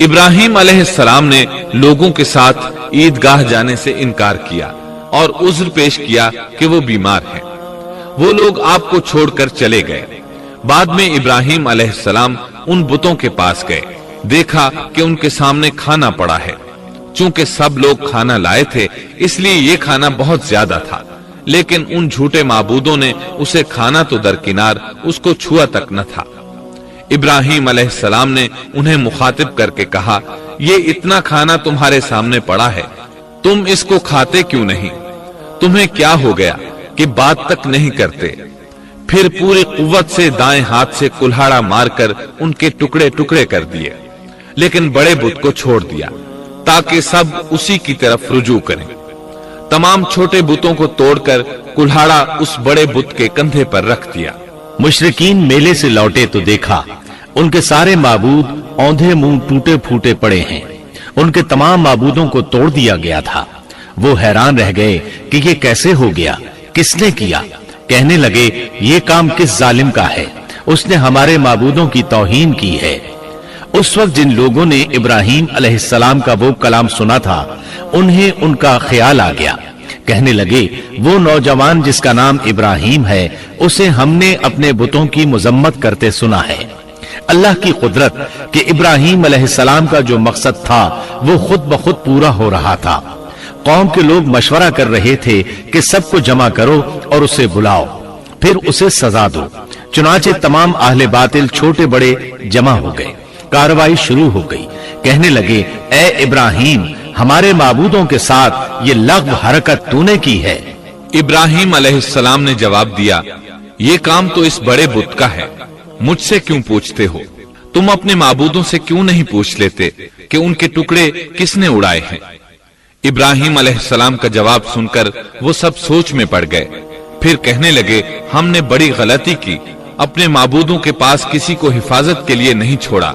ابراہیم علیہ السلام نے لوگوں کے ساتھ عیدگاہ جانے سے انکار کیا اور عذر پیش کیا کہ وہ بیمار ہیں۔ وہ لوگ آپ کو چھوڑ کر چلے گئے۔ بعد میں ابراہیم علیہ السلام ان بتوں کے پاس گئے، دیکھا کہ ان کے سامنے کھانا پڑا ہے۔ چونکہ سب لوگ کھانا لائے تھے اس لیے یہ کھانا بہت زیادہ تھا، لیکن ان جھوٹے معبودوں نے اسے کھانا تو درکنار اس کو چھوا تک نہ تھا۔ ابراہیم علیہ السلام نے انہیں مخاطب کر کے کہا، یہ اتنا کھانا تمہارے سامنے پڑا ہے، تم اس کو کھاتے کیوں نہیں؟ تمہیں کیا ہو گیا کہ بات تک نہیں کرتے؟ پھر پوری قوت سے دائیں ہاتھ سے کلہاڑا مار کر ان کے ٹکڑے ٹکڑے کر دیے، لیکن بڑے بت کو چھوڑ دیا تاکہ سب اسی کی طرف رجوع کریں۔ تمام چھوٹے بتوں کو توڑ کر کلہاڑا اس بڑے بت کے کندھے پر رکھ دیا۔ مشرکین میلے سے لوٹے تو دیکھا ان کے سارے معبود اوندھے منہ ٹوٹے پھوٹے پڑے ہیں، ان کے تمام معبودوں کو توڑ دیا گیا تھا۔ وہ حیران رہ گئے کہ یہ کیسے ہو گیا، کس نے کیا؟ کہنے لگے، یہ کام کس ظالم کا ہے، اس نے ہمارے معبودوں کی توہین کی ہے۔ اس وقت جن لوگوں نے ابراہیم علیہ السلام کا وہ کلام سنا تھا انہیں ان کا خیال آ گیا۔ کہنے لگے، وہ نوجوان جس کا نام ابراہیم ہے اسے ہم نے اپنے بتوں کی مذمت کرتے سنا ہے۔ اللہ کی قدرت کہ ابراہیم علیہ السلام کا جو مقصد تھا وہ خود بخود پورا ہو رہا تھا۔ قوم کے لوگ مشورہ کر رہے تھے کہ سب کو جمع کرو اور اسے بلاؤ، پھر اسے سزا دو۔ چنانچہ تمام اہل باطل چھوٹے بڑے جمع ہو گئے، کارروائی شروع ہو گئی۔ کہنے لگے، اے ابراہیم، ہمارے معبودوں کے ساتھ یہ لغو حرکت تو نے کی ہے۔ ابراہیم علیہ السلام نے جواب دیا، یہ کام تو اس بڑے بت کا ہے، مجھ سے کیوں پوچھتے ہو؟ تم اپنے معبودوں سے کیوں نہیں پوچھ لیتے کہ ان کے ٹکڑے کس نے اڑائے ہیں؟ ابراہیم علیہ السلام کا جواب سن کر وہ سب سوچ میں پڑ گئے۔ پھر کہنے لگے، ہم نے بڑی غلطی کی، اپنے معبودوں کے پاس کسی کو حفاظت کے لیے نہیں چھوڑا۔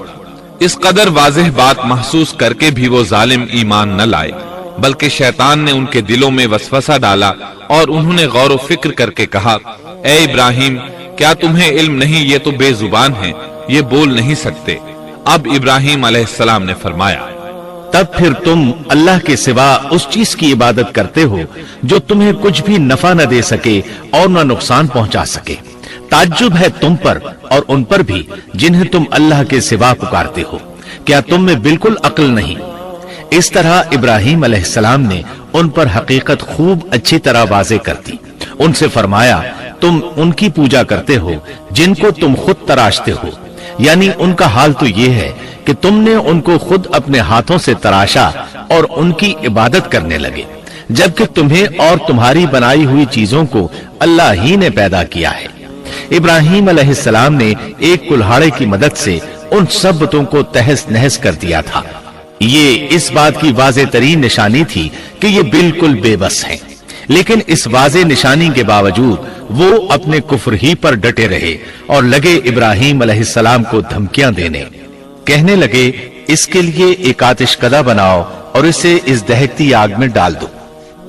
اس قدر واضح بات محسوس کر کے بھی وہ ظالم ایمان نہ لائے، بلکہ شیطان نے ان کے دلوں میں وسوسہ ڈالا اور انہوں نے غور و فکر کر کے کہا، اے ابراہیم، کیا تمہیں علم نہیں، یہ تو بے زبان ہیں، یہ بول نہیں سکتے۔ اب ابراہیم علیہ السلام نے فرمایا، تب پھر تم اللہ کے سوا اس چیز کی عبادت کرتے ہو جو تمہیں کچھ بھی نفع نہ دے سکے اور نہ نقصان پہنچا سکے۔ تعجب ہے تم پر اور ان پر بھی جنہیں تم اللہ کے سوا پکارتے ہو، کیا تم میں بالکل عقل نہیں؟ اس طرح ابراہیم علیہ السلام نے ان پر حقیقت خوب اچھی طرح واضح کر دی۔ ان سے فرمایا، تم ان کی پوجا کرتے ہو جن کو تم خود تراشتے ہو، یعنی ان کا حال تو یہ ہے کہ تم نے ان کو خود اپنے ہاتھوں سے تراشا اور ان کی عبادت کرنے لگے، جبکہ تمہیں اور تمہاری بنائی ہوئی چیزوں کو اللہ ہی نے پیدا کیا ہے۔ ابراہیم علیہ السلام نے ایک کلہاڑے کی مدد سے ان سب بتوں کو تہس نہس کر دیا تھا۔ یہ اس بات کی واضح ترین نشانی تھی کہ یہ بالکل بے بس ہیں، لیکن اس واضح نشانی کے باوجود وہ اپنے کفر ہی پر ڈٹے رہے اور لگے ابراہیم علیہ السلام کو دھمکیاں دینے۔ کہنے لگے، اس کے لیے ایک آتش کدہ بناؤ اور اسے اس دہکتی آگ میں ڈال دو۔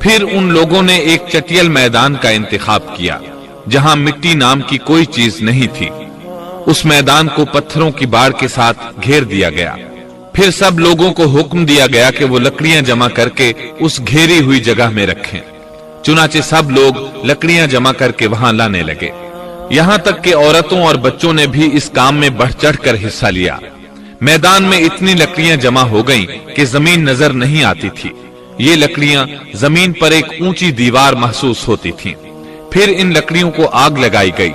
پھر ان لوگوں نے ایک چٹیل میدان کا انتخاب کیا جہاں مٹی نام کی کوئی چیز نہیں تھی۔ اس میدان کو پتھروں کی باڑ کے ساتھ گھیر دیا گیا۔ پھر سب لوگوں کو حکم دیا گیا کہ وہ لکڑیاں جمع کر کے اس گھیری ہوئی جگہ میں رکھیں۔ چنانچہ سب لوگ لکڑیاں جمع کر کے وہاں لانے لگے، یہاں تک کہ عورتوں اور بچوں نے بھی اس کام میں بڑھ چڑھ کر حصہ لیا۔ میدان میں اتنی لکڑیاں جمع ہو گئیں کہ زمین نظر نہیں آتی تھی۔ یہ لکڑیاں زمین پر ایک اونچی دیوار محسوس ہوتی تھیں۔ پھر ان لکڑیوں کو آگ لگائی گئی۔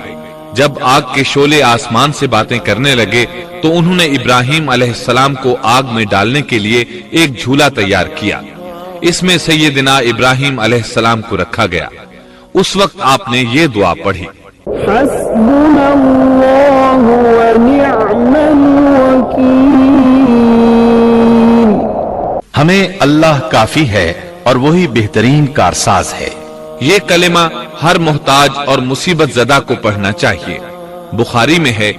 جب آگ کے شعلے آسمان سے باتیں کرنے لگے تو انہوں نے ابراہیم علیہ السلام کو آگ میں ڈالنے کے لیے ایک جھولا تیار کیا۔ اس میں سیدنا ابراہیم علیہ السلام کو رکھا گیا۔ اس وقت آپ نے یہ دعا پڑھی، حسبنا اللہ ونعم الوکیل۔ ہمیں اللہ کافی ہے اور وہی بہترین کارساز ہے۔ یہ کلمہ ہر محتاج اور مصیبت زدہ کو پڑھنا چاہیے۔ بخاری میں ہے،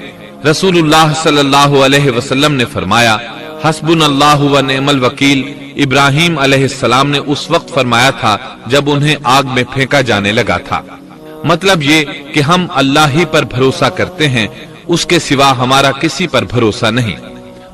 رسول اللہ صلی اللہ علیہ وسلم نے فرمایا، حسبنا اللہ و نعم الوکیل ابراہیم علیہ السلام نے اس وقت فرمایا تھا جب انہیں آگ میں پھینکا جانے لگا تھا۔ مطلب یہ کہ ہم اللہ ہی پر بھروسہ کرتے ہیں، اس کے سوا ہمارا کسی پر بھروسہ نہیں۔